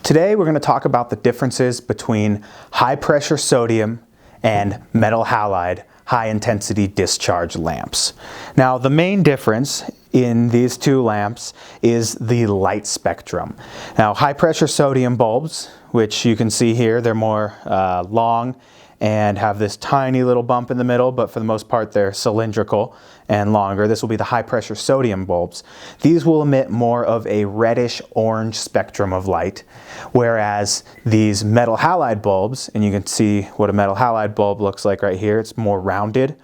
Today we're going to talk about the differences between high pressure sodium and metal halide high intensity discharge lamps. Now the main difference in these two lamps is the light spectrum. Now high pressure sodium bulbs, which you can see here, they're more long and have this tiny little bump in the middle, but for the most part they're cylindrical and longer. This will be the high pressure sodium bulbs. These will emit more of a reddish orange spectrum of light, whereas these metal halide bulbs, and you can see what a metal halide bulb looks like right here, it's more rounded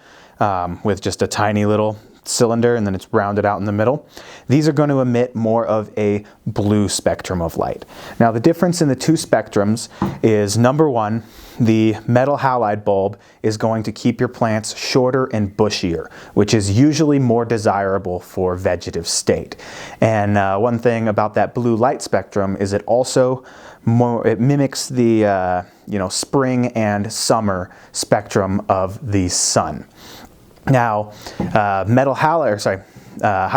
with just a tiny little cylinder and then it's rounded out in the middle. These are going to emit more of a blue spectrum of light. Now the difference in the two spectrums is, number one, the metal halide bulb is going to keep your plants shorter and bushier, which is usually more desirable for vegetative state. And one thing about that blue light spectrum is it also it mimics the spring and summer spectrum of the sun. Now, high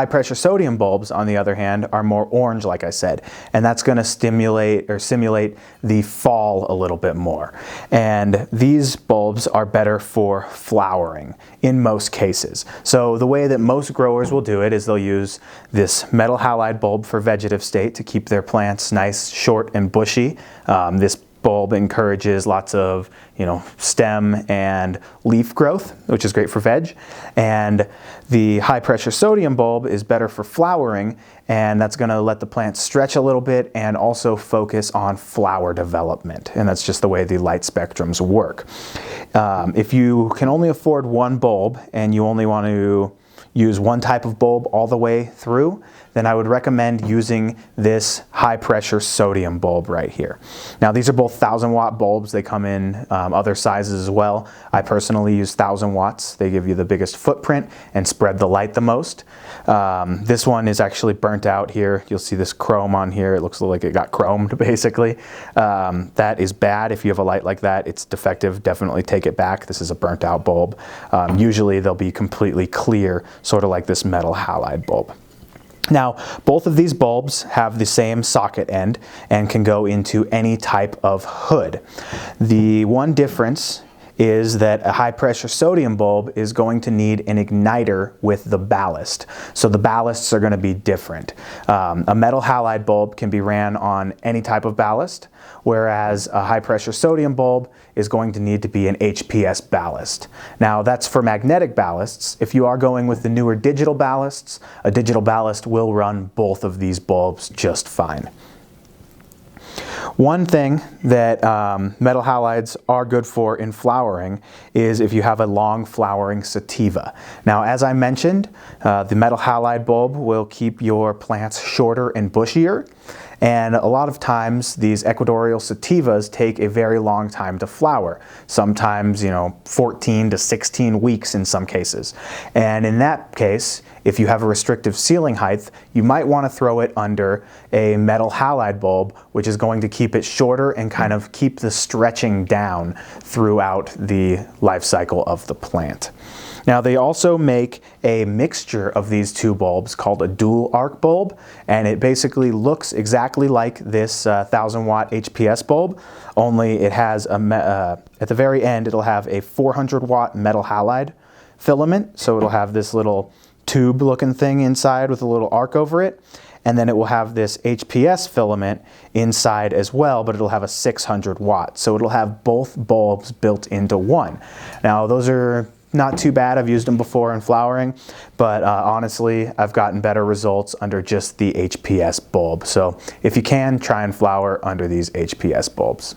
pressure sodium bulbs, on the other hand, are more orange, like I said, and that's going to simulate the fall a little bit more. And these bulbs are better for flowering in most cases. So the way that most growers will do it is they'll use this metal halide bulb for vegetative state to keep their plants nice, short, and bushy. This bulb encourages lots of stem and leaf growth, which is great for veg. And the high pressure sodium bulb is better for flowering, and that's going to let the plant stretch a little bit and also focus on flower development. And that's just the way the light spectrums work. If you can only afford one bulb and you only want to use one type of bulb all the way through, then I would recommend using this high pressure sodium bulb right here. Now these are both 1,000-watt bulbs. They come in other sizes as well. I personally use 1,000 watts. They give you the biggest footprint and spread the light the most. This one is actually burnt out here. You'll see this chrome on here. It looks like it got chromed basically. That is bad. If you have a light like that, it's defective. Definitely take it back. This is a burnt out bulb. Usually they'll be completely clear, sort of like this metal halide bulb. Now, both of these bulbs have the same socket end and can go into any type of hood. The one difference is that a high pressure sodium bulb is going to need an igniter with the ballast. So the ballasts are going to be different. A metal halide bulb can be ran on any type of ballast, whereas a high pressure sodium bulb is going to need to be an HPS ballast. Now that's for magnetic ballasts. If you are going with the newer digital ballasts, a digital ballast will run both of these bulbs just fine. One thing that metal halides are good for in flowering is if you have a long flowering sativa. Now, as I mentioned, the metal halide bulb will keep your plants shorter and bushier. And a lot of times these equatorial sativas take a very long time to flower, sometimes 14 to 16 weeks in some cases. And in that case, if you have a restrictive ceiling height, you might want to throw it under a metal halide bulb, which is going to keep it shorter and kind of keep the stretching down throughout the life cycle of the plant. Now they also make a mixture of these two bulbs called a dual arc bulb, and it basically looks exactly like this 1,000-watt HPS bulb, only it has at the very end it'll have a 400-watt metal halide filament, so it'll have this little tube looking thing inside with a little arc over it, and then it will have this HPS filament inside as well, but it'll have a 600 watt, so it'll have both bulbs built into one. Now those are not too bad. I've used them before in flowering, but honestly, I've gotten better results under just the HPS bulb. So if you can, try and flower under these HPS bulbs.